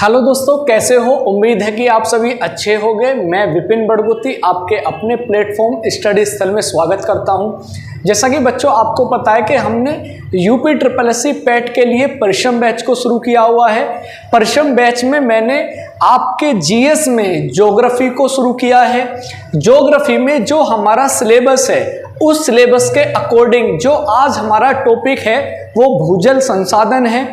Hello दोस्तों, कैसे हो? उम्मीद है कि आप सभी अच्छे होंगे। मैं विपिन बड़गुती आपके अपने प्लेटफॉर्म स्टडी स्थल में स्वागत करता हूं। जैसा कि बच्चों आपको पता है कि हमने यूपी SSC पैट के लिए परिश्रम बैच को शुरू किया हुआ है। परिश्रम बैच में मैंने आपके जीएस में ज्योग्राफी को शुरू किया है। ज्योग्राफी में जो हमारा सिलेबस है उस सिलेबस के अकॉर्डिंग जो आज हमारा टॉपिक है वो भूजल संसाधन है।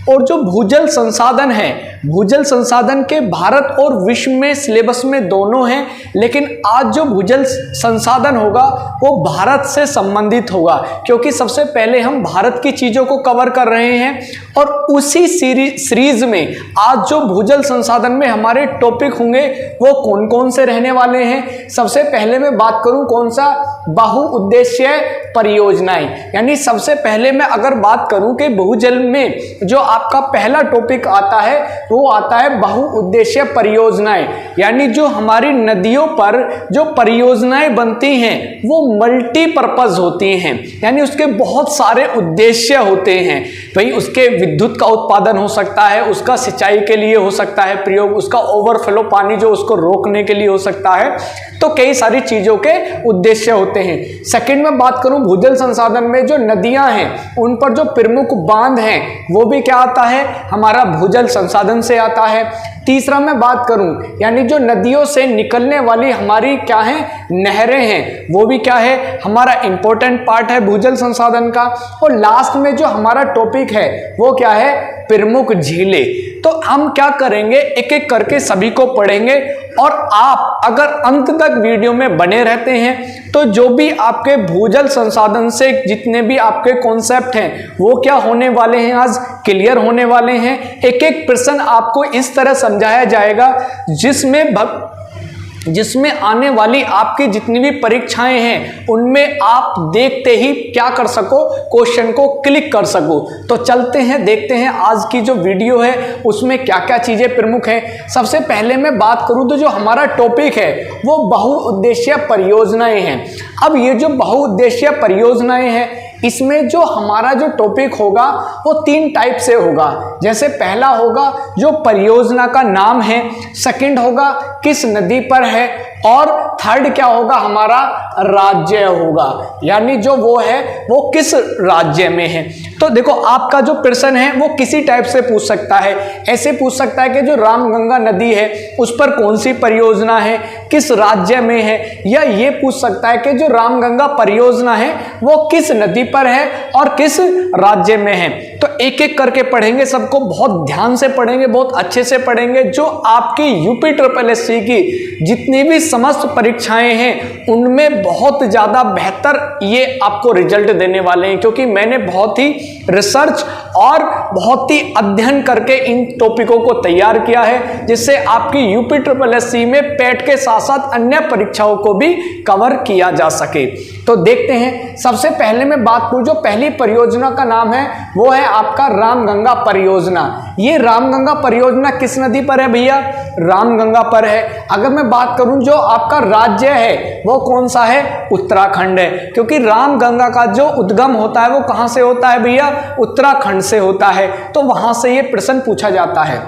और जो भूजल संसाधन है, भूजल संसाधन के भारत और विश्व में सिलेबस में दोनों हैं, लेकिन आज जो भूजल संसाधन होगा वो भारत से संबंधित होगा, क्योंकि सबसे पहले हम भारत की चीज़ों को कवर कर रहे हैं। और उसी सीरीज में आज जो भूजल संसाधन में हमारे टॉपिक होंगे वो कौन कौन से रहने वाले हैं। सबसे पहले मैं बात करूं कौन सा, बहुउद्देश्य परियोजनाएं। यानी सबसे पहले मैं अगर बात करूं कि भूजल में जो आपका पहला टॉपिक आता है वो आता है बहुउद्देश्य परियोजनाएं। यानी जो हमारी नदियों पर जो परियोजनाएं बनती हैं वो मल्टीपर्पज होती हैं, यानी उसके बहुत सारे उद्देश्य होते हैं। भाई उसके विद्युत का उत्पादन हो सकता है, उसका सिंचाई के लिए हो सकता है प्रयोग, उसका ओवरफ्लो पानी जो उसको रोकने के लिए हो सकता है। तो कई सारी चीजों के उद्देश्य होते हैं। सेकंड में बात करूं भूजल संसाधन में जो नदियां हैं उन पर जो प्रमुख बांध हैं वो भी क्या आता है, हमारा भूजल संसाधन से आता है। तीसरा मैं बात करूं यानी जो नदियों से निकलने वाली हमारी क्या है, नहरें हैं, वो भी क्या है, हमारा इंपॉर्टेंट पार्ट है भूजल संसाधन का। और लास्ट में जो हमारा टॉपिक है वो क्या है, प्रमुख झीलें। तो हम क्या करेंगे, एक एक करके सभी को पढ़ेंगे। और आप अगर अंत तक वीडियो में बने रहते हैं तो जो भी आपके भूजल संसाधन से जितने भी आपके कॉन्सेप्ट हैं वो क्या होने वाले हैं, आज क्लियर होने वाले हैं। एक एक प्रश्न आपको इस तरह समझाया जाएगा जिसमें आने वाली आपकी जितनी भी परीक्षाएं हैं उनमें आप देखते ही क्या कर सको, क्वेश्चन को क्लिक कर सको। तो चलते हैं, देखते हैं आज की जो वीडियो है उसमें क्या क्या चीजें प्रमुख हैं। सबसे पहले मैं बात करूं तो जो हमारा टॉपिक है वो बहुउद्देश्य परियोजनाएं हैं। अब ये जो बहुउद्देश्य परियोजनाएं हैं इसमें जो हमारा जो टॉपिक होगा वो 3 टाइप से होगा। जैसे पहला होगा जो परियोजना का नाम है, सेकंड होगा किस नदी पर है, और थर्ड क्या होगा, हमारा राज्य होगा, यानी जो वो है वो किस राज्य में है। तो देखो आपका जो प्रश्न है वो किसी टाइप से पूछ सकता है। ऐसे पूछ सकता है कि जो रामगंगा नदी है उस पर कौन सी परियोजना है, किस राज्य में है, या ये पूछ सकता है कि जो रामगंगा परियोजना है वो किस नदी पर है और किस राज्य में है। तो एक एक करके पढ़ेंगे, सबको बहुत ध्यान से पढ़ेंगे, बहुत अच्छे से पढ़ेंगे। जो आपकी यूपी SSC की जितनी भी समस्त परीक्षाएं हैं उनमें बहुत ज्यादा बेहतर ये आपको रिजल्ट देने वाले हैं, क्योंकि मैंने बहुत ही रिसर्च और बहुत ही अध्ययन करके इन टॉपिकों को तैयार किया है, जिससे आपकी यूपी SSC में पैट के साथ साथ अन्य परीक्षाओं को भी कवर किया जा सके। तो देखते हैं, सबसे पहले मैं बात करूं जो पहली परियोजना का नाम है वो है आपका रामगंगा परियोजना। ये रामगंगा परियोजना किस नदी पर है भैया, रामगंगा पर है। अगर मैं बात करूं जो आपका राज्य है वो कौन सा है, उत्तराखंड है, क्योंकि रामगंगा का जो उद्गम होता है वो कहां से होता है भैया, उत्तराखंड से होता है। तो वहां से ये प्रश्न पूछा जाता है।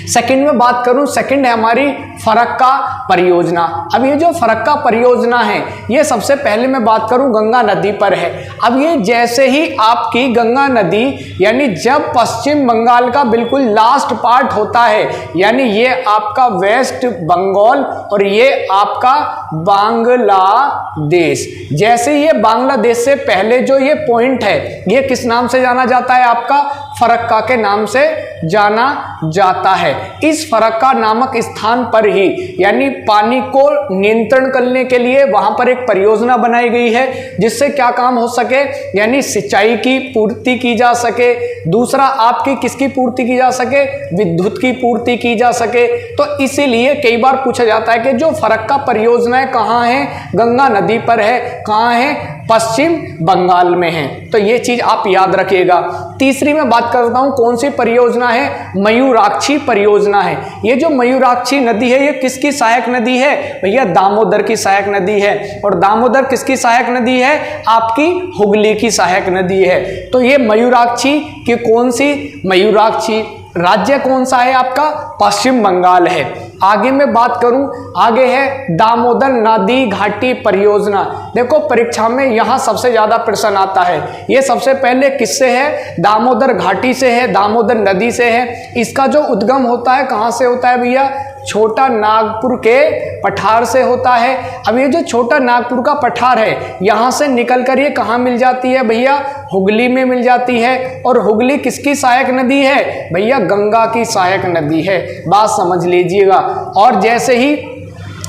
सेकंड में बात करूं, सेकंड है हमारी फरक्का परियोजना। अब ये जो फरक्का परियोजना है ये सबसे पहले मैं बात करूं गंगा नदी पर है। अब ये जैसे ही आपकी गंगा नदी यानी जब पश्चिम बंगाल का बिल्कुल लास्ट पार्ट होता है, यानी ये आपका वेस्ट बंगाल और ये आपका बांग्लादेश, जैसे ये बांग्लादेश से पहले जो ये पॉइंट है ये किस नाम से जाना जाता है, आपका फरक्का के नाम से जाना जाता है। इस फरक्का नामक स्थान पर ही यानी पानी को नियंत्रण करने के लिए वहां पर एक परियोजना बनाई गई है, जिससे क्या काम हो सके, यानी सिंचाई की पूर्ति की जा सके। दूसरा आपकी किसकी पूर्ति की जा सके, विद्युत की पूर्ति की जा सके। तो इसीलिए कई बार पूछा जाता है कि जो फरक्का परियोजनाएं कहाँ है, गंगा नदी पर है, कहाँ है, पश्चिम बंगाल में है। तो ये चीज आप याद रखिएगा। तीसरी मैं बात करता हूं कौन सी परियोजना है, मयूराक्षी परियोजना है। ये जो मयूराक्षी नदी है ये किसकी सहायक नदी है भैया, दामोदर की सहायक नदी है। और दामोदर किसकी सहायक नदी है, आपकी हुगली की सहायक नदी है। तो ये मयूराक्षी की कौन सी, मयूराक्षी राज्य कौन सा है आपका? पश्चिम बंगाल है। आगे मैं बात करूं, आगे है दामोदर नदी घाटी परियोजना। देखो परीक्षा में यहां सबसे ज्यादा प्रश्न आता है। ये सबसे पहले किससे है? दामोदर घाटी से है, दामोदर नदी से है। इसका जो उद्गम होता है कहां से होता है भैया? छोटा नागपुर के पठार से होता है। अब ये जो छोटा नागपुर का पठार है, यहाँ से निकलकर ये कहाँ मिल जाती है भैया? हुगली में मिल जाती है। और हुगली किसकी सहायक नदी है भैया? गंगा की सहायक नदी है। बात समझ लीजिएगा। और जैसे ही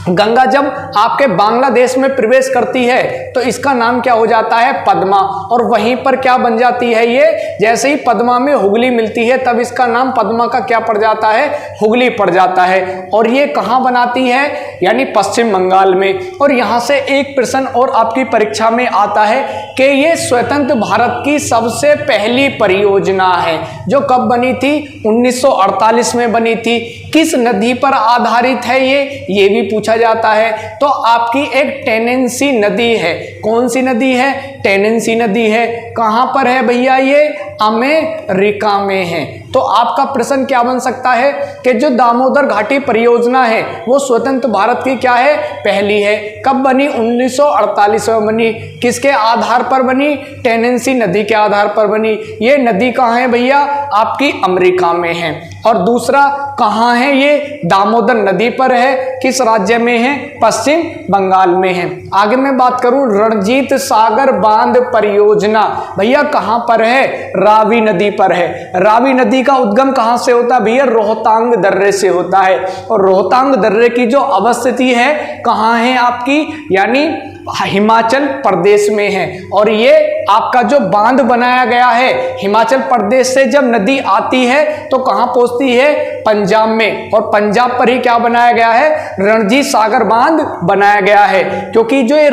गंगा जब आपके बांग्लादेश में प्रवेश करती है तो इसका नाम क्या हो जाता है? पद्मा। और वहीं पर क्या बन जाती है ये? जैसे ही पद्मा में हुगली मिलती है तब इसका नाम पद्मा का क्या पड़ जाता है? हुगली पड़ जाता है। और ये कहाँ बनाती है? यानी पश्चिम बंगाल में। और यहाँ से एक प्रश्न और आपकी परीक्षा में आता है कि ये स्वतंत्र भारत की सबसे पहली परियोजना है जो कब बनी थी? 1948 में बनी थी। किस नदी पर आधारित है ये भी पूछा जाता है। तो आपकी एक टेनेंसी नदी है। कौन सी नदी है? टेनेंसी नदी है। कहां पर है भैया? ये अमेरिका में है। तो आपका प्रश्न क्या बन सकता है कि जो दामोदर घाटी परियोजना है वो स्वतंत्र भारत की क्या है? पहली है। कब बनी? 1948 में बनी। किसके आधार पर बनी? टेनेंसी नदी के आधार पर बनी। ये नदी कहाँ है भैया? आपकी अमेरिका में है। और दूसरा कहाँ है? ये दामोदर नदी पर है। किस राज्य में है? पश्चिम बंगाल में है। आगे मैं बात करूं, रणजीत सागर बांध परियोजना भैया कहाँ पर है? रावी नदी पर है। रावी नदी का उद्गम कहां से होता है भैया? रोहतांग दर्रे से होता है। और रोहतांग दर्रे की जो अवस्थिति है कहां है आपकी? यानी हिमाचल प्रदेश में है। और ये आपका जो बांध बनाया गया है हिमाचल प्रदेश से जब नदी आती है तो कहां पहुंचती है? पंजाब में। और पंजाब पर ही क्या बनाया गया है? रणजीत सागर बांध बनाया गया है। क्योंकि जो ये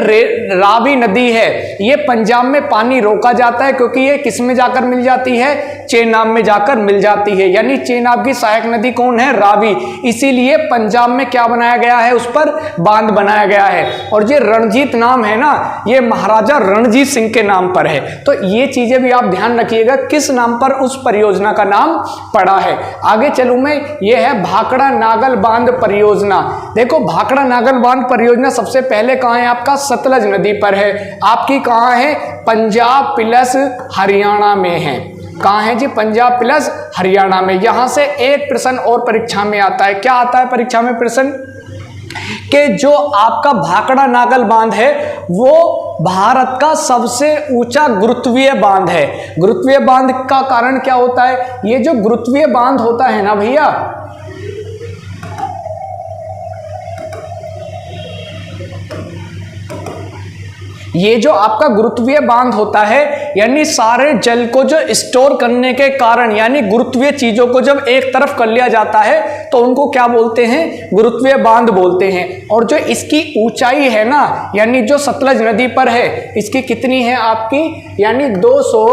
रावी नदी है ये पंजाब में पानी रोका जाता है क्योंकि ये किस में जाकर मिल जाती है? चेनाब में जाकर मिल जाती है। यानी चेनाब की सहायक नदी कौन है? रावी। इसीलिए पंजाब में क्या बनाया गया है? उस पर बांध बनाया गया है। और ये रणजीत नाम है ना, ये महाराजा रणजीत सिंह के नाम पर है। तो ये चीजें भी आप ध्यान रखिएगा किस नाम पर उस परियोजना का नाम पड़ा है। आगे चलूं मैं, ये है भाखड़ा नागल बांध परियोजना। देखो भाखड़ा नागल बांध परियोजना सबसे पहले कहां है आपका? सतलज नदी पर है। आपकी कहां है? पंजाब प्लस हरियाणा में है। कहां है जी? पंजाब प्लस हरियाणा में। यहां से एक प्रश्न और परीक्षा में आता है। क्या आता है परीक्षा में प्रश्न? कि जो आपका भाखड़ा नागल बांध है वो भारत का सबसे ऊंचा गुरुत्वीय बांध है। गुरुत्वीय बांध का कारण क्या होता है? ये जो गुरुत्वीय बांध होता है ना भैया, ये जो आपका गुरुत्वीय बांध होता है यानी सारे जल को जो स्टोर करने के कारण, यानी गुरुत्वीय चीजों को जब एक तरफ कर लिया जाता है तो उनको क्या बोलते हैं? गुरुत्वीय बांध बोलते हैं। और जो इसकी ऊंचाई है ना, यानी जो सतलज नदी पर है, इसकी कितनी है आपकी? यानी 200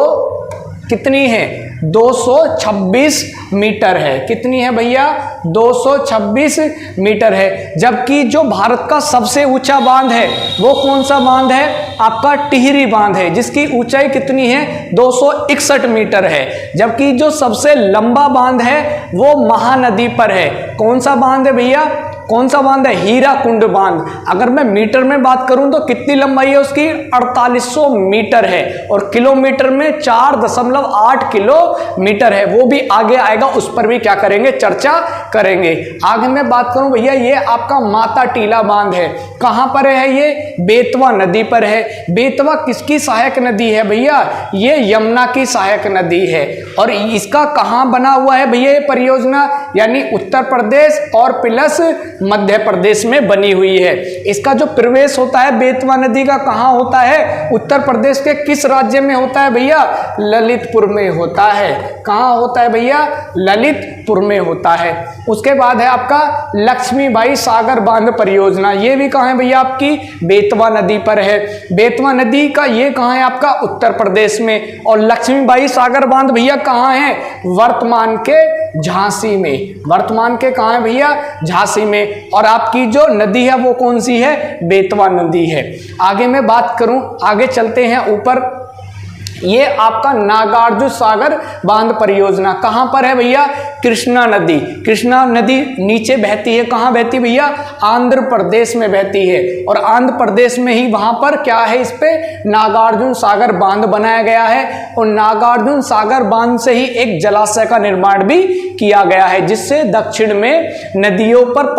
कितनी है? 226 मीटर है। कितनी है भैया? 226 मीटर है। जबकि जो भारत का सबसे ऊंचा बांध है वो कौन सा बांध है? आपका टिहरी बांध है, जिसकी ऊंचाई कितनी है? 261 मीटर है। जबकि जो सबसे लंबा बांध है वो महानदी पर है। कौन सा बांध है भैया? कौन सा बांध है? हीराकुंड बांध। अगर मैं मीटर में बात करूं तो कितनी लंबाई है उसकी? 4800 मीटर है। और किलोमीटर में 4.8 किलोमीटर है। वो भी आगे आएगा, उस पर भी क्या करेंगे? चर्चा करेंगे। आगे मैं बात करूं भैया, ये आपका माता टीला बांध है। कहां पर है ये? बेतवा नदी पर है। बेतवा किसकी सहायक नदी है भैया? ये यमुना की सहायक नदी है। और इसका कहां बना हुआ है भैया ये परियोजना? यानी उत्तर प्रदेश और प्लस मध्य प्रदेश में बनी हुई है। इसका जो प्रवेश होता है बेतवा नदी का कहां होता है? उत्तर प्रदेश के किस राज्य में होता है भैया? ललितपुर में होता है। कहां होता है भैया? ललितपुर में होता है। उसके बाद है आपका लक्ष्मीबाई सागर बांध परियोजना। ये भी कहां है भैया? आपकी बेतवा नदी पर है। बेतवा नदी का ये कहां है आपका? उत्तर प्रदेश में। और लक्ष्मीबाई सागर बांध भैया कहां है? वर्तमान के झांसी में। वर्तमान के कहां है भैया? झांसी में। और आपकी जो नदी है वो कौन सी है? बेतवा नदी है। आगे मैं बात करूं, आगे चलते हैं ऊपर। ये आपका नागार्जुन सागर बांध परियोजना कहां पर है भैया? कृष्णा नदी। कृष्णा नदी नीचे बहती है, कहां बहती भैया? आंध्र प्रदेश में बहती है, और आंध्र प्रदेश में ही वहां पर क्या है, इस पे नागार्जुन सागर बांध बनाया गया है, और नागार्जुन सागर बांध से ही एक जलाशय का निर्माण भी किया गया है, जिससे दक्षिण में नदियों पर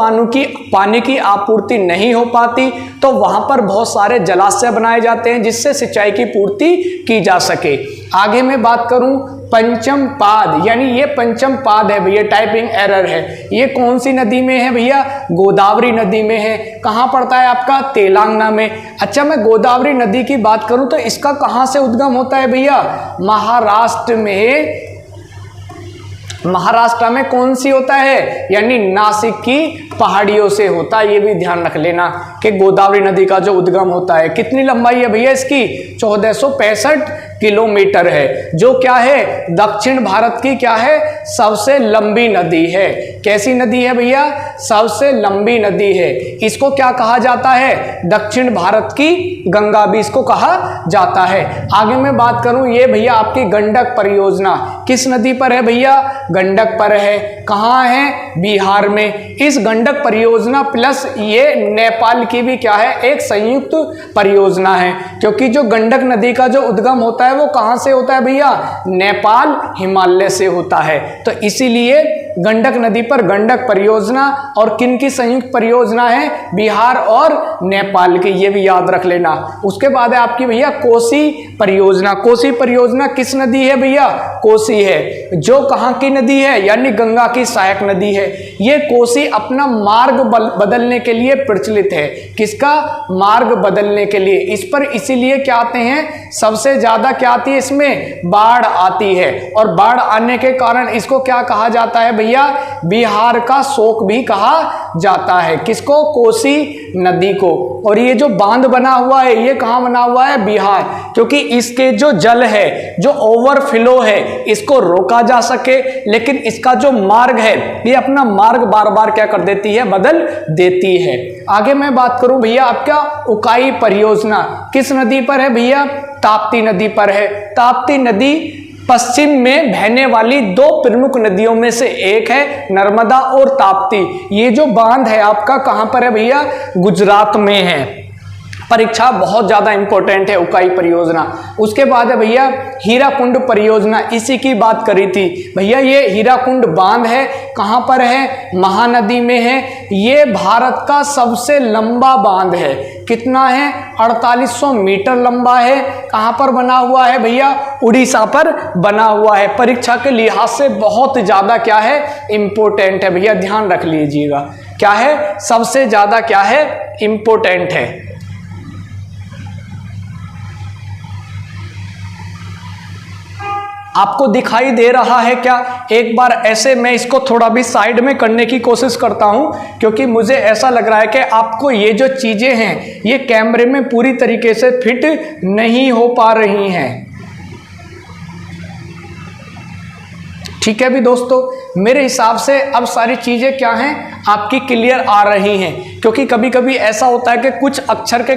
पानी की आपूर्ति नहीं हो पाती, तो वहां पर बहुत सारे जलाशय बनाए जाते हैं जिससे सिंचाई की पूर्ति की जा सके। आगे मैं बात करूं पंचम पाद, यानी ये पंचम पाद है भैया, टाइपिंग एरर है, ये कौन सी नदी में है भैया? गोदावरी नदी में है। कहां पड़ता है आपका? तेलंगाना में। अच्छा, मैं गोदावरी नदी की बात करूं तो इसका कहां से उद्गम होता है भैया? महाराष्ट्र में। महाराष्ट्र में कौन सी होता है? यानी नासिक की पहाड़ियों से होता है। ये भी ध्यान रख लेना कि गोदावरी नदी का जो उद्गम होता है, कितनी लंबाई है भैया इसकी? 1465 किलोमीटर है, जो क्या है, दक्षिण भारत की क्या है, सबसे लंबी नदी है। कैसी नदी है भैया? सबसे लंबी नदी है। इसको क्या कहा जाता है? दक्षिण भारत की गंगा भी इसको कहा जाता है। आगे मैं बात करूं, ये भैया आपकी गंडक परियोजना किस नदी पर है भैया? गंडक पर है। कहां है? बिहार में। इस गंडक परियोजना प्लस ये नेपाल की भी क्या है, एक संयुक्त परियोजना है, क्योंकि जो गंडक नदी का जो उद्गम होता है वो कहां से होता है भैया? नेपाल हिमालय से होता है। तो इसीलिए गंडक नदी पर गंडक परियोजना, और किन की संयुक्त परियोजना है? बिहार और नेपाल की, ये भी याद रख लेना। उसके बाद है आपकी भैया कोसी परियोजना। कोसी परियोजना किस नदी है भैया? कोसी है, जो कहां की नदी है? यानी गंगा की सहायक नदी है। ये कोसी अपना मार्ग बदलने के लिए प्रचलित है। किसका? मार्ग बदलने के लिए। इस पर इसीलिए क्या आते हैं, सबसे ज्यादा क्या आती है इसमें? बाढ़ आती है, और बाढ़ आने के कारण इसको क्या कहा जाता है भैया? बिहार का शोक भी कहा जाता है। किसको? कोसी नदी को। और ये जो बांध बना हुआ है, ये कहां बना हुआ है? बिहार, क्योंकि इसके जो जल है, जो ओवरफ्लो है, इसको रोका जा सके। लेकिन इसका जो मार्ग है, ये अपना मार्ग बार बार क्या कर देती है? बदल देती है। आगे मैं बात करूं भैया, आपका उकाई परियोजना किस नदी पर है भैया? ताप्ती नदी पर है। ताप्ती नदी पश्चिम में बहने वाली दो प्रमुख नदियों में से एक है, नर्मदा और ताप्ती। ये जो बांध है आपका कहां पर है भैया? गुजरात में है। परीक्षा बहुत ज्यादा इंपॉर्टेंट है उकाई परियोजना। उसके बाद है भैया हीराकुंड परियोजना, इसी की बात करी थी भैया। ये हीराकुंड बांध है, कहां पर है? महानदी में है। ये भारत का सबसे लंबा बांध है। कितना है? 4800 मीटर लंबा है। कहां पर बना हुआ है भैया? उड़ीसा पर बना हुआ है। परीक्षा के लिहाज से बहुत ज्यादा क्या है? इंपॉर्टेंट है भैया, ध्यान रख लीजिएगा। क्या है? सबसे ज्यादा क्या है? इंपॉर्टेंट है। आपको दिखाई दे रहा है क्या? एक बार ऐसे मैं इसको थोड़ा भी साइड में करने की कोशिश करता हूं, क्योंकि मुझे ऐसा लग रहा है कि आपको ये जो चीजें हैं ये कैमरे में पूरी तरीके से फिट नहीं हो पा रही हैं। ठीक है भी दोस्तों, मेरे हिसाब से अब सारी चीजें क्या हैं, आपकी क्लियर आ रही हैं। क्योंकि कभी कभी ऐसा होता है कि कुछ अक्षर के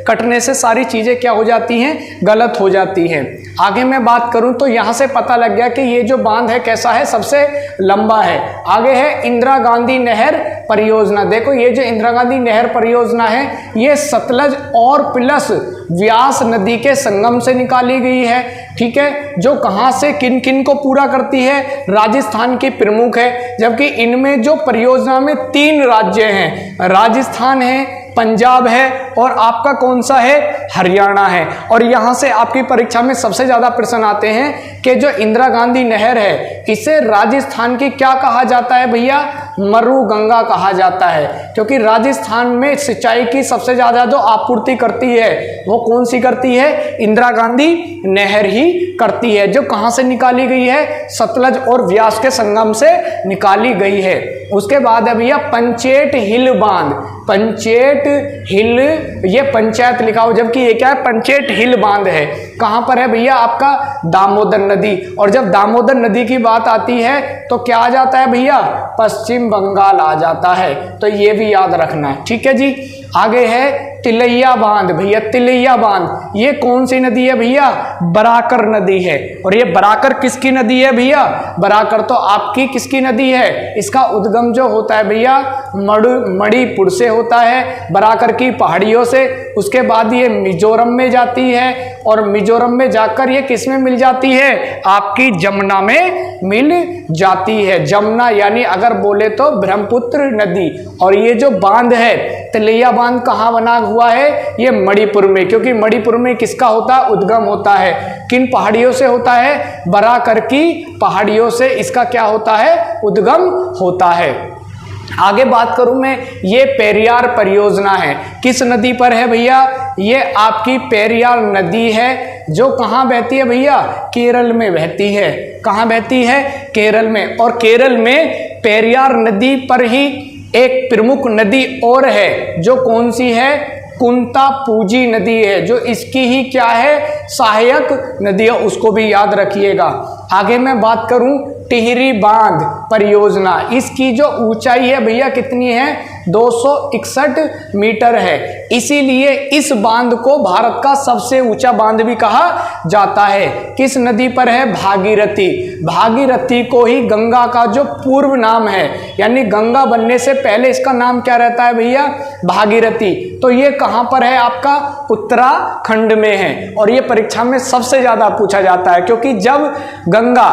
कटने से सारी चीजें क्या हो जाती हैं? गलत हो जाती हैं। आगे मैं बात करूं तो यहां से पता लग गया कि ये जो बांध है कैसा है? सबसे लंबा है। आगे है इंदिरा गांधी नहर परियोजना। देखो ये जो इंदिरा गांधी नहर परियोजना है, ये सतलज और प्लस व्यास नदी के संगम से निकाली गई है। ठीक है, जो कहां से किन किन को पूरा करती है? राजस्थान की प्रमुख है। जबकि इनमें जो परियोजना में 3 राज्य हैं, राजस्थान है, पंजाब है, और आपका कौन सा है? हरियाणा है। और यहां से आपकी परीक्षा में सबसे ज्यादा प्रश्न आते हैं कि जो इंदिरा गांधी नहर है, इसे राजस्थान की क्या कहा जाता है भैया? मरु गंगा कहा जाता है। क्योंकि राजस्थान में सिंचाई की सबसे ज्यादा जो आपूर्ति करती है वो कौन सी करती है? इंदिरा गांधी नहर ही करती है। जो कहां से निकाली गई है? सतलज और व्यास के संगम से निकाली गई है। उसके बाद है भैया पंचेट हिल बांध। पंचेट हिल, ये पंचायत लिखा हो, जबकि ये क्या है? पंचेट हिल बांध है। कहाँ पर है भैया आपका दामोदर नदी। और जब दामोदर नदी की बात आती है तो क्या आ जाता है भैया, पश्चिम बंगाल आ जाता है। तो ये भी याद रखना है, ठीक है जी। आगे है तिलैया बांध। भैया तिलैया बांध ये कौन सी नदी है भैया, बराकर नदी है। और ये बराकर किसकी नदी है भैया, बराकर तो आपकी किसकी नदी है, इसका उद्गम जो होता है भैया मणिपुर से होता है, बराकर की पहाड़ियों से। उसके बाद ये मिजोरम में जाती है और मिजोरम में जाकर ये किस में मिल जाती है, आपकी जमुना में मिल जाती है। जमुना यानी अगर बोले तो ब्रह्मपुत्र नदी। और ये जो बांध है तिलैया बांध कहाँ बना हुआ है, ये मणिपुर में, क्योंकि मणिपुर में किसका होता है, उद्गम होता है। किन पहाड़ियों से होता है, बराकर की पहाड़ियों से इसका क्या होता है, उद्गम होता है। आगे बात करूं मैं, ये पेरियार परियोजना है, किस नदी पर है भैया, ये आपकी पेरियार नदी है जो कहाँ बहती है भैया, केरल में बहती है। कहाँ बहती है, केरल में। और केरल में पेरियार नदी पर ही एक प्रमुख नदी और है जो कौन सी है, कुंतापूजी नदी है, जो इसकी ही क्या है, सहायक नदी है, उसको भी याद रखिएगा। आगे मैं बात करूं टिहरी बांध परियोजना, इसकी जो ऊंचाई है भैया कितनी है, 261 मीटर है। इसीलिए इस बांध को भारत का सबसे ऊंचा बांध भी कहा जाता है। किस नदी पर है, भागीरथी। भागीरथी को ही गंगा का जो पूर्व नाम है, यानी गंगा बनने से पहले इसका नाम क्या रहता है भैया, भागीरथी। तो ये कहाँ पर है आपका, उत्तराखंड में है। और ये परीक्षा में सबसे ज्यादा पूछा जाता है, क्योंकि जब गंगा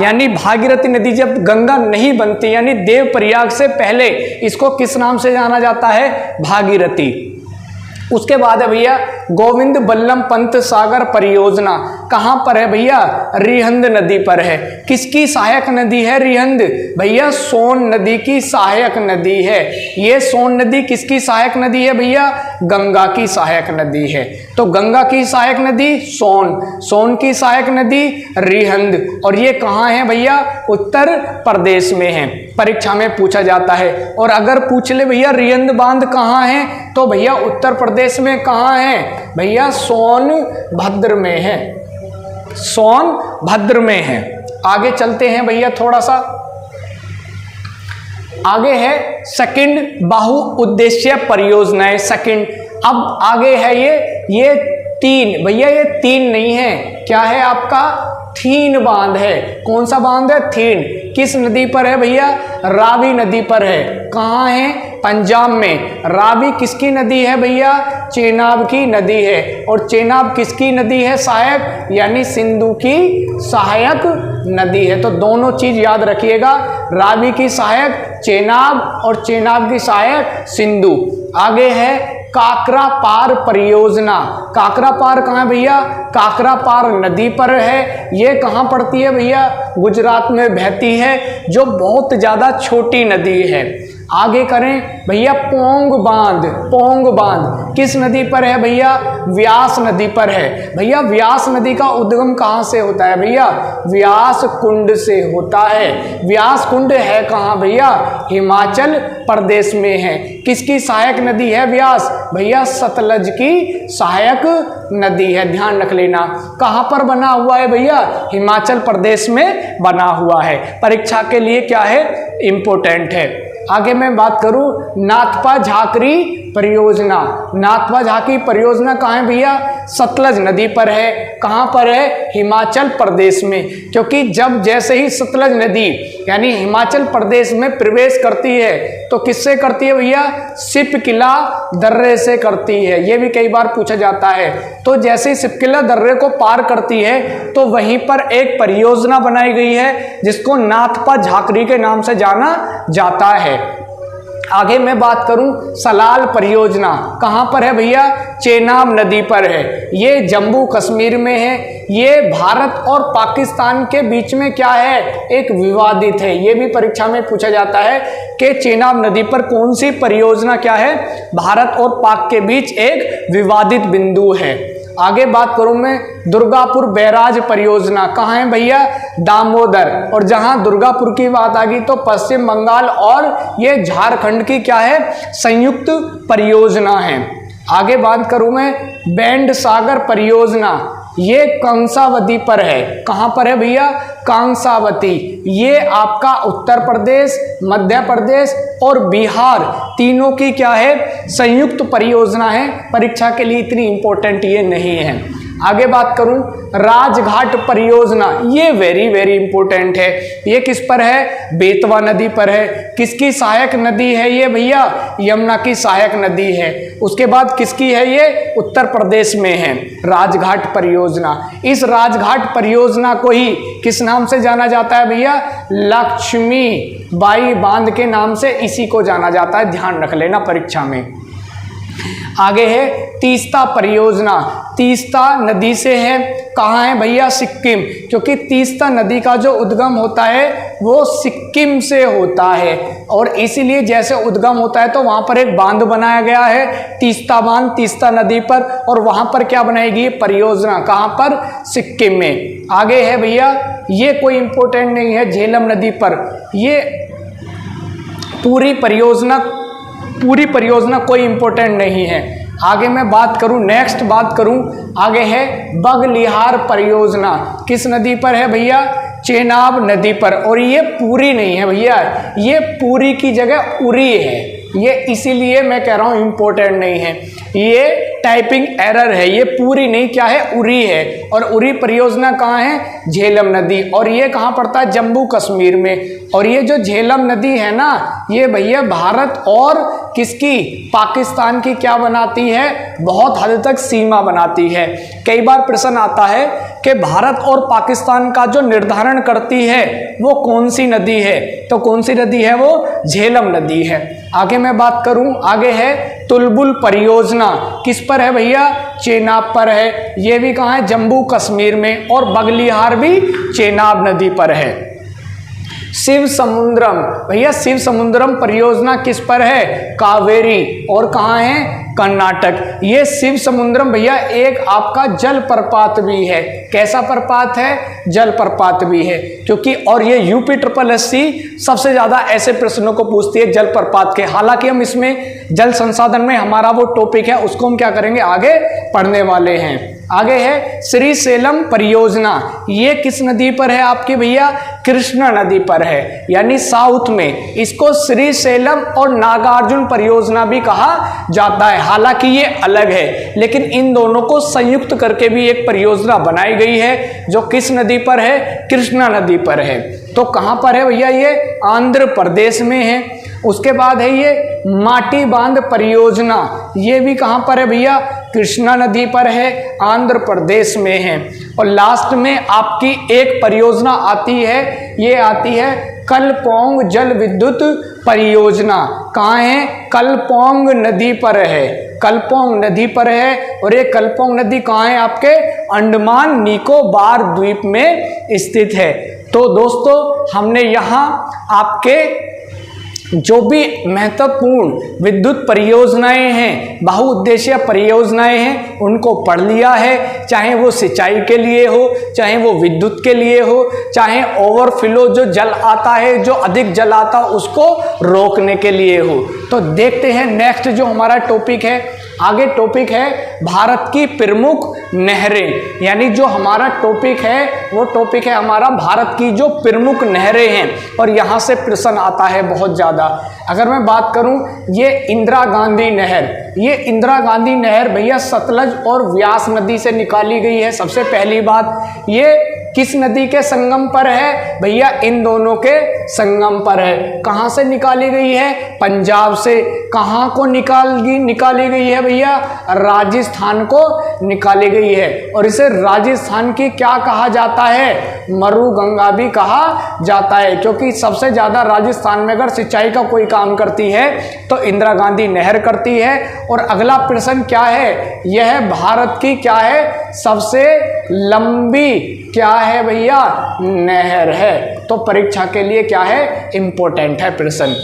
यानी भागीरथी नदी जब गंगा नहीं बनती, यानी देवप्रयाग से पहले इसको किस नाम से जाना जाता है, भागीरथी। उसके बाद है भैया गोविंद बल्लभ पंत सागर परियोजना, कहां पर है भैया, रिहंद नदी पर है। किसकी सहायक नदी है रिहंद, भैया सोन नदी की सहायक नदी है। ये सोन नदी किसकी सहायक नदी है भैया, गंगा की सहायक नदी है। तो गंगा की सहायक नदी सोन, सोन की सहायक नदी रिहंद। और ये कहाँ है भैया, उत्तर प्रदेश में है, परीक्षा में पूछा जाता है। और अगर पूछ ले भैया रिहंद बांध कहाँ है, तो भैया उत्तर प्रदेश में कहाँ है भैया, सोनभद्र में है, सोनभद्र में है। आगे चलते हैं भैया, थोड़ा सा आगे है सेकंड बहु उद्देश्य परियोजनाएं। सेकंड, अब आगे है ये तीन, भैया ये तीन नहीं है, क्या है आपका, थीन बांध है। कौन सा बांध है, थीन। किस नदी पर है भैया, रावी नदी पर है। कहाँ है, पंजाब में। रावी किसकी नदी है भैया, चेनाब की नदी है। और चेनाब किसकी नदी है, सहायक, यानी सिंधु की सहायक नदी है। तो दोनों चीज याद रखिएगा, रावी की सहायक चेनाब और चेनाब की सहायक सिंधु। आगे है काकरा पार परियोजना। काकरा पार कहाँ है भैया, काकरा पार नदी पर है। ये कहाँ पड़ती है भैया, गुजरात में बहती है, जो बहुत ज्यादा छोटी नदी है। आगे करें भैया पोंग बांध। पोंग बांध किस नदी पर है भैया, व्यास नदी पर है। भैया व्यास नदी का उद्गम कहाँ से होता है भैया, व्यास कुंड से होता है। व्यास कुंड है कहाँ भैया, हिमाचल प्रदेश में है। किसकी सहायक नदी है व्यास, भैया सतलज की सहायक नदी है, ध्यान रख लेना। कहाँ पर बना हुआ है भैया, हिमाचल प्रदेश में बना हुआ है। परीक्षा के लिए क्या है, इंपॉर्टेंट है। आगे मैं बात करूं नाथपा झाकरी परियोजना। नाथपा झाकरी परियोजना कहाँ है भैया, सतलज नदी पर है। कहाँ पर है, हिमाचल प्रदेश में। क्योंकि जब जैसे ही सतलज नदी यानी हिमाचल प्रदेश में प्रवेश करती है तो किससे करती है भैया, सिपकिला दर्रे से करती है। ये भी कई बार पूछा जाता है। तो जैसे ही सिपकिला दर्रे को पार करती है तो वहीं पर एक परियोजना बनाई गई है जिसको नाथपा झाकरी के नाम से जाना जाता है। आगे मैं बात करूं सलाल परियोजना, कहां पर है भैया, चेनाब नदी पर है। ये जम्मू कश्मीर में है। ये भारत और पाकिस्तान के बीच में क्या है, एक विवादित है। ये भी परीक्षा में पूछा जाता है कि चेनाब नदी पर कौन सी परियोजना क्या है, भारत और पाक के बीच एक विवादित बिंदु है। आगे बात करूं मैं दुर्गापुर बैराज परियोजना, कहाँ है भैया, दामोदर। और जहां दुर्गापुर की बात आ गई तो पश्चिम बंगाल और ये झारखंड की क्या है, संयुक्त परियोजना है। आगे बात करूं मैं बैंड सागर परियोजना, ये कंसावती पर है। कहाँ पर है भैया? कंसावती। ये आपका उत्तर प्रदेश, मध्य प्रदेश और बिहार तीनों की क्या है? संयुक्त परियोजना है। परीक्षा के लिए इतनी इंपॉर्टेंट ये नहीं है। आगे बात करूं, राजघाट परियोजना, ये वेरी वेरी इंपॉर्टेंट है। ये किस पर है? बेतवा नदी पर है। किसकी सहायक नदी है ये भैया? यमुना की सहायक नदी है। उसके बाद किसकी है ये? उत्तर प्रदेश में है राजघाट परियोजना। इस राजघाट परियोजना को ही किस नाम से जाना जाता है भैया? लक्ष्मी बाई बांध के नाम से इसी को जाना जाता है, ध्यान रख लेना परीक्षा में। आगे है तीस्ता परियोजना। तीस्ता नदी से है, कहाँ है भैया? सिक्किम। क्योंकि तीस्ता नदी का जो उद्गम होता है वो सिक्किम से होता है, और इसीलिए जैसे उद्गम होता है तो वहाँ पर एक बांध बनाया गया है, तीस्ता बांध, तीस्ता नदी पर, और वहाँ पर क्या बनाएगी? परियोजना। कहाँ पर? सिक्किम में। आगे है भैया, ये कोई इंपॉर्टेंट नहीं है, झेलम नदी पर। ये पूरी परियोजना कोई इंपॉर्टेंट नहीं है। आगे मैं बात करूं, नेक्स्ट बात करूं, आगे है बगलिहार परियोजना। किस नदी पर है भैया? चेनाब नदी पर। और ये पूरी नहीं है भैया, ये पूरी की जगह उरी है। ये इसीलिए मैं कह रहा हूं इंपॉर्टेंट नहीं है, ये टाइपिंग एरर है। ये पूरी नहीं, क्या है? उरी है। और उरी परियोजना कहाँ है? झेलम नदी। और ये कहाँ पड़ता है? जम्मू कश्मीर में। और ये जो झेलम नदी है ना, ये भैया भारत और किसकी? पाकिस्तान की क्या बनाती है? बहुत हद तक सीमा बनाती है। कई बार प्रश्न आता है कि भारत और पाकिस्तान का जो निर्धारण करती है वो कौन सी नदी है? तो कौन सी नदी है वो? झेलम नदी है। आगे मैं बात करूं, आगे है तुलबुल परियोजना। किस पर है भैया? चेनाब पर है। ये भी कहाँ है? जम्मू कश्मीर में। और बगलिहार भी चेनाब नदी पर है। शिव समुद्रम, भैया शिव समुद्रम परियोजना किस पर है? कावेरी। और कहाँ है? कर्नाटक। ये शिव समुद्रम भैया एक आपका जल प्रपात भी है। कैसा प्रपात है? जल प्रपात भी है। क्योंकि और ये UPSSC सबसे ज्यादा ऐसे प्रश्नों को पूछती है जल प्रपात के। हालांकि हम इसमें जल संसाधन में हमारा वो टॉपिक है, उसको हम क्या करेंगे? आगे पढ़ने वाले हैं। आगे है श्रीशैलम परियोजना। ये किस नदी पर है आपकी भैया? कृष्णा नदी पर है, यानी साउथ में। इसको श्रीशैलम और नागार्जुन परियोजना भी कहा जाता है। हालांकि ये अलग है, लेकिन इन दोनों को संयुक्त करके भी एक परियोजना बनाई गई है, जो किस नदी पर है? कृष्णा नदी पर है। तो कहाँ पर है भैया? ये आंध्र प्रदेश में है। उसके बाद है ये माटी बांध परियोजना। ये भी कहाँ पर है भैया? कृष्णा नदी पर है, आंध्र प्रदेश में है। और लास्ट में आपकी एक परियोजना आती है, ये आती है कलपोंग जल विद्युत परियोजना। कहाँ है? कलपोंग नदी पर है। कलपोंग नदी पर है। और ये कलपोंग नदी कहाँ है? आपके अंडमान निकोबार द्वीप में स्थित है। तो दोस्तों, हमने यहाँ आपके जो भी महत्वपूर्ण विद्युत परियोजनाएं हैं, बहुउद्देशीय परियोजनाएं हैं, उनको पढ़ लिया है। चाहे वो सिंचाई के लिए हो, चाहे वो विद्युत के लिए हो, चाहे ओवरफ्लो जो जल आता है, जो अधिक जल आता है, उसको रोकने के लिए हो। तो देखते हैं नेक्स्ट जो हमारा टॉपिक है। आगे टॉपिक है भारत की प्रमुख नहरें। यानी जो हमारा टॉपिक है वो टॉपिक है हमारा भारत की जो प्रमुख नहरें हैं। और यहाँ से प्रश्न आता है बहुत ज़्यादा। अगर मैं बात करूं, ये इंदिरा गांधी नहर, ये इंदिरा गांधी नहर भैया सतलज और व्यास नदी से निकाली गई है। सबसे पहली बात, ये किस नदी के संगम पर है भैया? इन दोनों के संगम पर है। कहाँ से निकाली गई है? पंजाब से। कहाँ को निकाली गई है भैया? राजस्थान को निकाली गई है। और इसे राजस्थान की क्या कहा जाता है? मरु गंगा भी कहा जाता है, क्योंकि सबसे ज्यादा राजस्थान में अगर सिंचाई का कोई काम करती है तो इंदिरा गांधी नहर करती है। और अगला प्रश्न क्या है? यह भारत की क्या है? सबसे लंबी क्या है भैया? नहर है। तो परीक्षा के लिए क्या है? इंपॉर्टेंट है प्रश्न।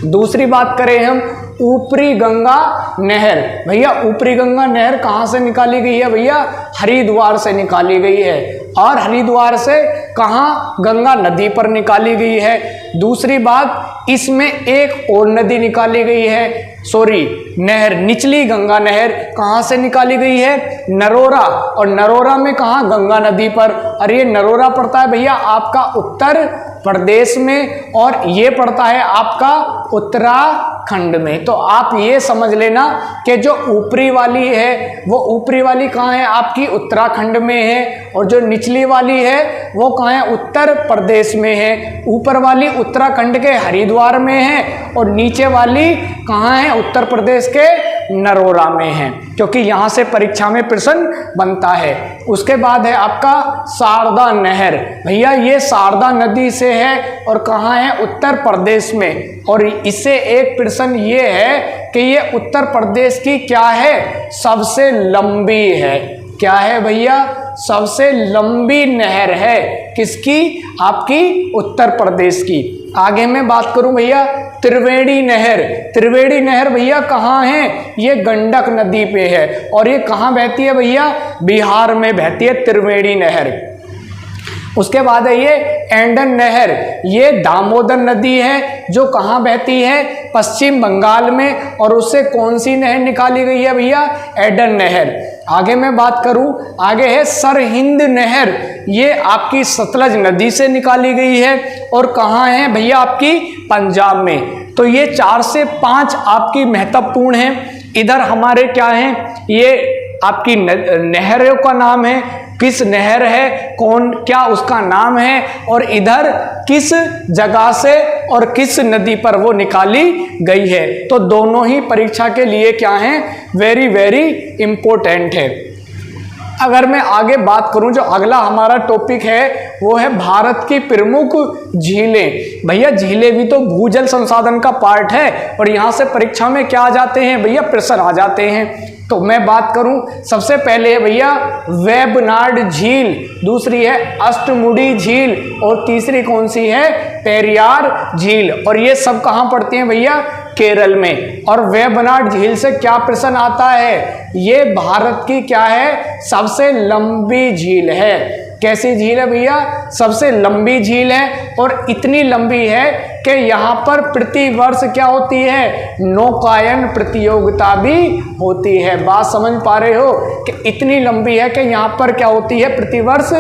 दूसरी बात करें हम, ऊपरी गंगा नहर। भैया ऊपरी गंगा नहर कहाँ से निकाली गई है भैया? हरिद्वार से निकाली गई है। और हरिद्वार से कहाँ? गंगा नदी पर निकाली गई है। दूसरी बात, इसमें एक और नदी निकाली गई है। सॉरी नहर, निचली गंगा नहर कहाँ से निकाली गई है? नरोरा। और नरोरा में कहाँ? गंगा नदी पर। और ये नरोरा पड़ता है भैया आपका उत्तर प्रदेश में, और ये पड़ता है आपका उत्तराखंड में। तो आप ये समझ लेना कि जो ऊपरी वाली है वो ऊपरी वाली कहाँ है? आपकी उत्तराखंड में है, और जो निचली वाली है वो कहाँ है? उत्तर प्रदेश में है। ऊपर वाली उत्तराखंड के हरिद्वार में है, और नीचे वाली कहाँ है? उत्तर प्रदेश के नरोरा में है, क्योंकि यहाँ से परीक्षा में प्रश्न बनता है। उसके बाद है आपका शारदा नहर। भैया ये शारदा नदी से है, और कहाँ है? उत्तर प्रदेश में। और इससे एक प्रश्न ये है कि ये उत्तर प्रदेश की क्या है? सबसे लंबी है। क्या है भैया? सबसे लंबी नहर है। किसकी? आपकी उत्तर प्रदेश की। आगे मैं बात करूं भैया त्रिवेणी नहर। त्रिवेणी नहर भैया कहाँ है? ये गंडक नदी पे है, और ये कहाँ बहती है भैया? बिहार में बहती है त्रिवेणी नहर। उसके बाद है ये एंडन नहर, ये दामोदर नदी है जो कहाँ बहती है? पश्चिम बंगाल में, और उससे कौन सी नहर निकाली गई है भैया? एडन नहर। आगे मैं बात करूं, आगे है सरहिंद नहर, ये आपकी सतलज नदी से निकाली गई है, और कहाँ है भैया? आपकी पंजाब में। तो ये 4 से 5 आपकी महत्वपूर्ण है। इधर हमारे क्या है? ये आपकी नहरों का नाम है, किस नहर है, कौन क्या उसका नाम है, और इधर किस जगह से और किस नदी पर वो निकाली गई है। तो दोनों ही परीक्षा के लिए क्या है? वेरी वेरी इंपॉर्टेंट है। अगर मैं आगे बात करूं, जो अगला हमारा टॉपिक है वो है भारत की प्रमुख झीलें। भैया झीलें भी तो भूजल संसाधन का पार्ट है, और यहाँ से परीक्षा में क्या आ जाते हैं भैया? प्रश्न आ जाते हैं। तो मैं बात करूं, सबसे पहले है भैया वेबनाड झील, दूसरी है अष्टमुडी झील, और तीसरी कौन सी है? पेरियार झील। और ये सब कहाँ पड़ती हैं भैया? केरल में। और वेबनाड झील से क्या प्रश्न आता है? ये भारत की क्या है? सबसे लंबी झील है। कैसी झील है भैया? सबसे लंबी झील है, और इतनी लंबी है कि यहाँ पर प्रति वर्ष क्या होती है? नौकायन प्रतियोगिता भी होती है। बात समझ पा रहे हो कि इतनी लंबी है कि यहाँ पर क्या होती है? प्रतिवर्ष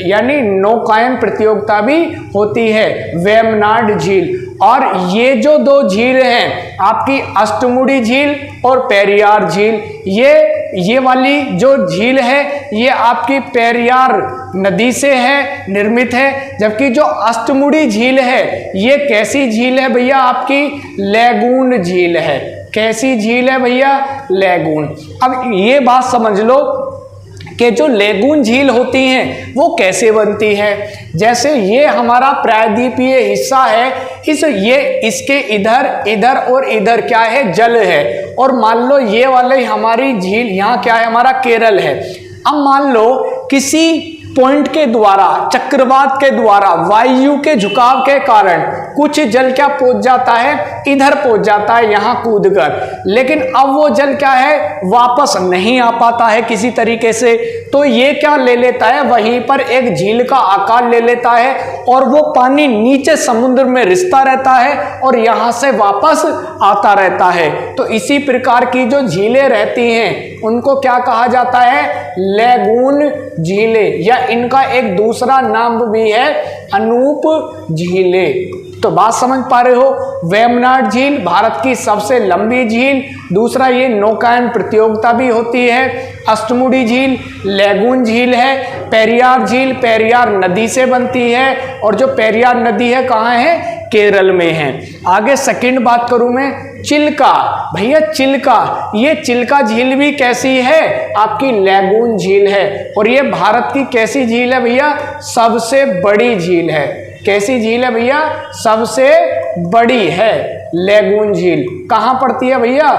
यानी नौकायन प्रतियोगिता भी होती है, वेबनाड झील। और ये जो 2 झील हैं आपकी अष्टमुडी झील और पेरियार झील, ये वाली जो झील है ये आपकी पेरियार नदी से है, निर्मित है, जबकि जो अष्टमुडी झील है ये कैसी झील है भैया? आपकी लैगून झील है। कैसी झील है भैया? लैगून। अब ये बात समझ लो कि जो लैगून झील होती हैं वो कैसे बनती है। जैसे ये हमारा प्रायद्वीपीय हिस्सा है, इसके इधर और इधर क्या है? जल है। और मान लो ये वाले हमारी झील यहाँ क्या है? हमारा केरल है। अब मान लो किसी पॉइंट के द्वारा, चक्रवात के द्वारा, वायु के झुकाव के कारण कुछ जल क्या पहुंच जाता है? इधर पहुंच जाता है यहाँ कूदकर, लेकिन अब वो जल क्या है? वापस नहीं आ पाता है किसी तरीके से। तो ये क्या ले लेता है? वहीं पर एक झील का आकार ले लेता है, और वो पानी नीचे समुद्र में रिसता रहता है और यहाँ से वापस आता रहता है। तो इसी प्रकार की जो झीलें रहती हैं उनको क्या कहा जाता है? लैगून झीलें, या इनका एक दूसरा नाम भी है अनूप झीलें। तो बात समझ पा रहे हो? वेबनाड झील भारत की सबसे लंबी झील, दूसरा ये नौकायन प्रतियोगिता भी होती है, अष्टमुडी झील लैगून झील है, पेरियार झील पेरियार नदी से बनती है, और जो पेरियार नदी है कहाँ है? केरल में है। आगे सेकंड बात करूं मैं, चिल्का। भैया चिल्का, ये चिल्का झील भी कैसी है? आपकी लैगून झील है, और ये भारत की कैसी झील है भैया? सबसे बड़ी झील है। कैसी झील है भैया? सबसे बड़ी है लैगून झील। कहाँ पड़ती है भैया?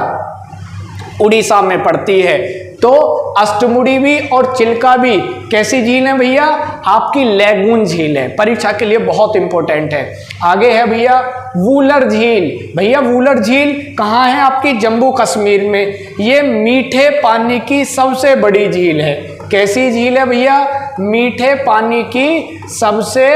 उड़ीसा में पड़ती है। तो अष्टमुडी भी और चिल्का भी कैसी झील है भैया? आपकी लैगून झील है। परीक्षा के लिए बहुत इंपॉर्टेंट है। आगे है भैया वूलर झील। भैया वूलर झील कहाँ है? आपकी जम्मू कश्मीर में। ये मीठे पानी की सबसे बड़ी झील है। कैसी झील है भैया? मीठे पानी की सबसे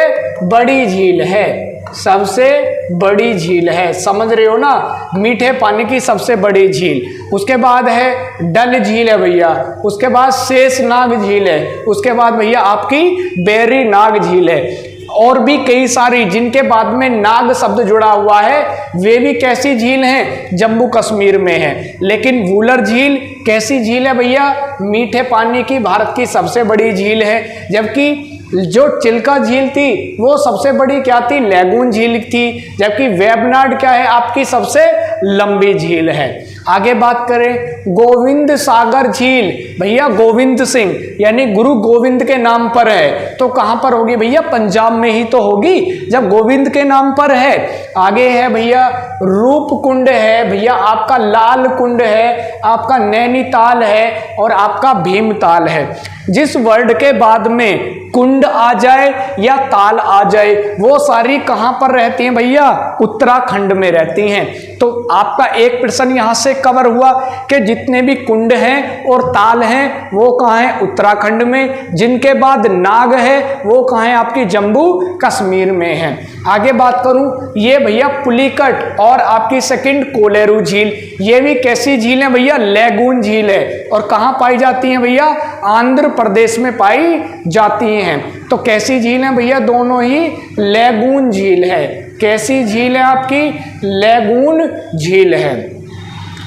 बड़ी झील है। सबसे बड़ी झील है, समझ रहे हो ना, मीठे पानी की सबसे बड़ी झील। उसके बाद है डल झील है भैया, उसके बाद शेषनाग झील है, उसके बाद भैया आपकी वेरीनाग झील है, और भी कई सारी जिनके बाद में नाग शब्द जुड़ा हुआ है वे भी कैसी झील हैं, जम्मू कश्मीर में है। लेकिन वूलर झील कैसी झील है भैया, मीठे पानी की भारत की सबसे बड़ी झील है। जबकि जो चिल्का झील थी वो सबसे बड़ी क्या थी, लैगून झील थी। जबकि वेबनाड क्या है, आपकी सबसे लंबी झील है। आगे बात करें गोविंद सागर झील, भैया गोविंद सिंह यानी गुरु गोविंद के नाम पर है, तो कहां पर होगी भैया, पंजाब में ही तो होगी जब गोविंद के नाम पर है। आगे है भैया रूप कुंड है, भैया आपका लाल कुंड है, आपका नैनीताल है और आपका भीमताल है। जिस वर्ड के बाद में कुंड आ जाए या ताल आ जाए वो सारी कहां पर रहती हैं भैया, उत्तराखंड में रहती हैं। तो आपका एक प्रश्न यहां से कवर हुआ कि जितने भी कुंड हैं और ताल हैं वो कहां हैं, उत्तराखंड में। जिनके बाद नाग है वो कहां है, आपकी जम्मू कश्मीर में है। आगे बात करूं, ये भैया पुलिकट और आपकी सेकंड कोलेरू झील, ये भी कैसी झील है भैया, लैगून झील है। और कहां पाई जाती है भैया, आंध्र प्रदेश में पाई जाती हैं। तो कैसी झील है भैया, दोनों ही लैगून झील है। कैसी झील है आपकी, लैगून झील है।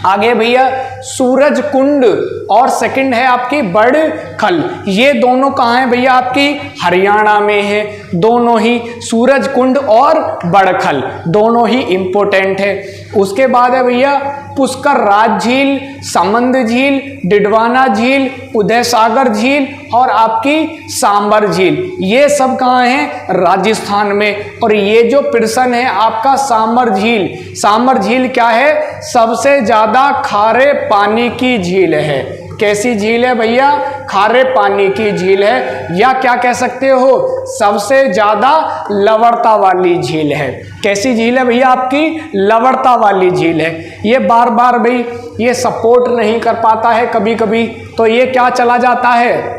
आगे भैया सूरज कुंड और सेकंड है आपकी बड़खल, ये दोनों कहाँ हैं भैया, आपकी हरियाणा में है। दोनों ही सूरज कुंड और बड़खल दोनों ही इंपॉर्टेंट है। उसके बाद है भैया पुष्कर राज झील, समंद झील, डिडवाना झील, उदय सागर झील और आपकी सांबर झील, ये सब कहाँ हैं, राजस्थान में। और ये जो प्रश्न है आपका सांबर झील, सांबर झील क्या है, सबसे ज्यादा खारे पानी की झील है। कैसी झील है भैया, खारे पानी की झील है, या क्या कह सकते हो, सबसे ज्यादा लवणता वाली झील है। कैसी झील है भैया, आपकी लवणता वाली झील है। ये बार बार भाई ये सपोर्ट नहीं कर पाता है, कभी कभी तो ये क्या चला जाता है,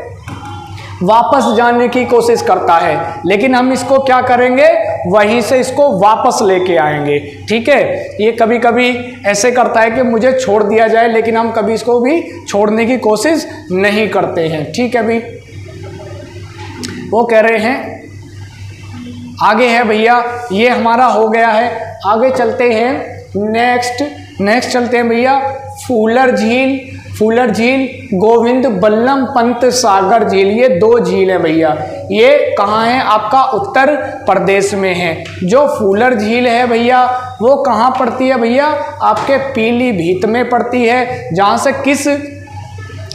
वापस जाने की कोशिश करता है। लेकिन हम इसको क्या करेंगे, वहीं से इसको वापस लेके आएंगे, ठीक है। ये कभी कभी ऐसे करता है कि मुझे छोड़ दिया जाए, लेकिन हम कभी इसको भी छोड़ने की कोशिश नहीं करते हैं, ठीक है। भी वो कह रहे हैं आगे है भैया, ये हमारा हो गया है। आगे चलते हैं नेक्स्ट चलते हैं भैया फूलर झील, फूलर झील, गोविंद बल्लभ पंत सागर झील, ये दो झील है भैया। ये कहाँ है, आपका उत्तर प्रदेश में है। जो फूलर झील है भैया वो कहाँ पड़ती है भैया, आपके पीलीभीत में पड़ती है, जहाँ से किस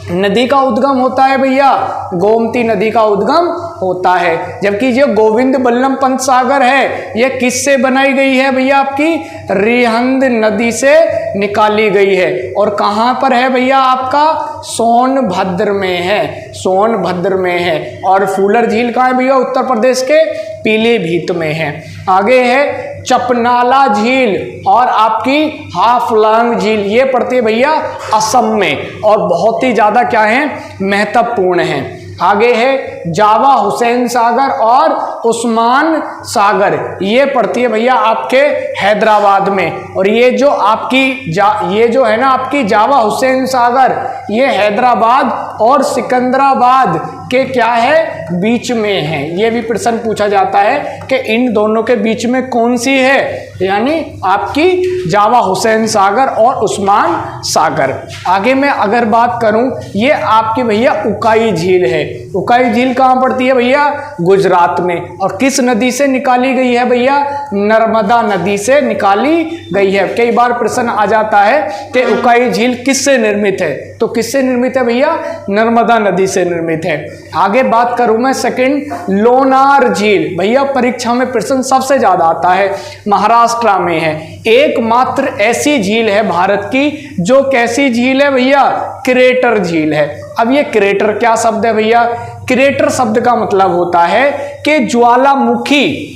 नदी का उद्गम होता है भैया, गोमती नदी का उद्गम होता है। जबकि जो गोविंद बल्लभ पंत सागर है ये किससे बनाई गई है भैया, आपकी रिहंद नदी से निकाली गई है। और कहाँ पर है भैया, आपका सोनभद्र में है, सोनभद्र में है। और फूलर झील कहाँ है भैया, उत्तर प्रदेश के पीलीभीत में है। आगे है चपनाला झील और आपकी हाफलंग झील, ये पड़ती है भैया असम में और बहुत ही ज्यादा क्या है, महत्वपूर्ण है। आगे है जावा हुसैन सागर और उस्मान सागर, ये पड़ती है भैया आपके हैदराबाद में। और ये जो आपकी ये जो है ना आपकी जावा हुसैन सागर, ये हैदराबाद और सिकंदराबाद के क्या है, बीच में है। ये भी प्रश्न पूछा जाता है कि इन दोनों के बीच में कौन सी है, यानी आपकी जावा हुसैन सागर और उस्मान सागर। आगे मैं अगर बात करूं, ये आपकी भैया उकाई झील है। उकाई झील कहाँ पड़ती है भैया, गुजरात में। और किस नदी से निकाली गई है भैया, नर्मदा नदी से निकाली गई है। कई बार प्रश्न आ जाता है कि उकाई झील किससे निर्मित है, तो किससे निर्मित है भैया, नर्मदा नदी से निर्मित है। आगे बात करूं मैं सेकंड, लोनार झील, भैया परीक्षा में प्रश्न सबसे ज्यादा आता है, महाराष्ट्र में है। एकमात्र ऐसी झील है भारत की जो कैसी झील है भैया, क्रेटर झील है। अब ये क्रेटर क्या शब्द है भैया, क्रेटर शब्द का मतलब होता है कि ज्वालामुखी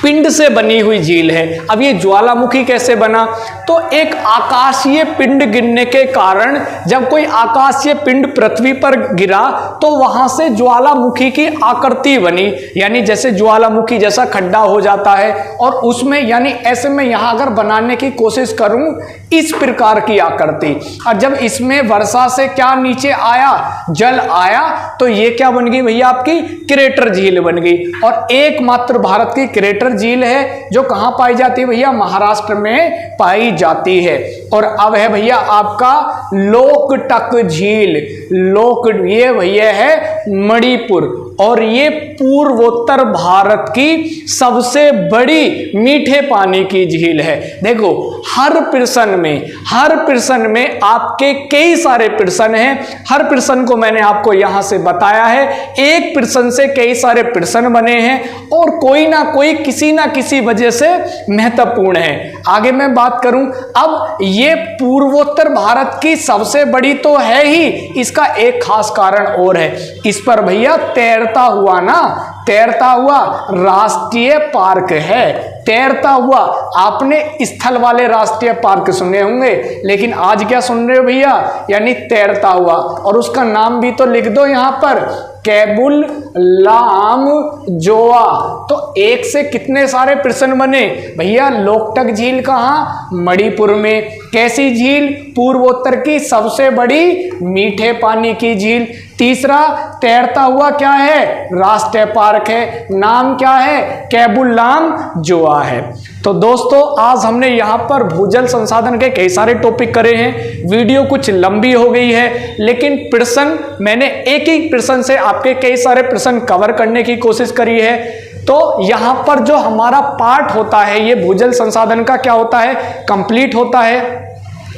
पिंड से बनी हुई झील है। अब ये ज्वालामुखी कैसे बना? तो एक आकाशीय पिंड गिरने के कारण जब कोई आकाशीय पिंड पृथ्वी पर गिरा तो वहां से ज्वालामुखी की आकृति बनी, यानी जैसे ज्वालामुखी जैसा खड्डा हो जाता है और उसमें, यानी ऐसे में यहां अगर बनाने की कोशिश करूं इस प्रकार की आकृति, और जब इसमें वर्षा से क्या नीचे आया, जल आया, तो ये क्या बन गई भैया? आपकी क्रेटर झील बन गई। और एकमात्र भारत की क्रेटर झील है जो कहां पाई जाती है भैया? महाराष्ट्र में पाई जाती है। और अब है भैया आपका लोकटक झील। ये भैया है मणिपुर, और ये पूर्वोत्तर भारत की सबसे बड़ी मीठे पानी की झील है। देखो हर प्रश्न में आपके कई सारे प्रश्न हैं, हर प्रश्न को मैंने आपको यहां से बताया है। एक प्रश्न से कई सारे प्रश्न बने हैं और कोई ना कोई किसी ना किसी वजह से महत्वपूर्ण है। आगे मैं बात करूं, अब ये पूर्वोत्तर भारत की सबसे बड़ी तो है ही, इसका एक खास कारण और है, इस पर भैया तैरता हुआ राष्ट्रीय पार्क है। तैरता हुआ, आपने स्थल वाले राष्ट्रीय पार्क सुने होंगे, लेकिन आज क्या सुन रहे हो भैया? यानी तैरता हुआ। और उसका नाम भी तो लिख दो यहां पर, केबुल लामजोआ। तो एक से कितने सारे प्रश्न बने भैया? लोकटक झील कहां? मणिपुर में। कैसी झील? पूर्वोत्तर की सबसे बड़ी मीठे पानी की झील। तीसरा, तैरता हुआ क्या है? राष्ट्रीय पार्क है। नाम क्या है? केबुल लामजोआ है। तो दोस्तों आज हमने यहाँ पर भूजल संसाधन के कई सारे टॉपिक करे हैं। वीडियो कुछ लंबी हो गई है, लेकिन प्रश्न मैंने एक ही प्रश्न से आपके कई सारे प्रश्न कवर करने की कोशिश करी है। तो यहाँ पर जो हमारा पार्ट होता है ये भूजल संसाधन का क्या होता है? कंप्लीट होता है।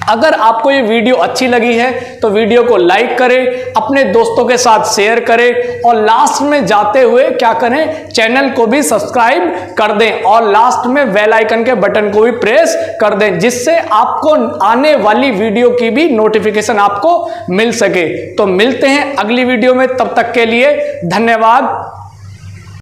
अगर आपको ये वीडियो अच्छी लगी है तो वीडियो को लाइक करें, अपने दोस्तों के साथ शेयर करें, और लास्ट में जाते हुए क्या करें? चैनल को भी सब्सक्राइब कर दें और लास्ट में बेल आइकन के बटन को भी प्रेस कर दें, जिससे आपको आने वाली वीडियो की भी नोटिफिकेशन आपको मिल सके। तो मिलते हैं अगली वीडियो में, तब तक के लिए धन्यवाद।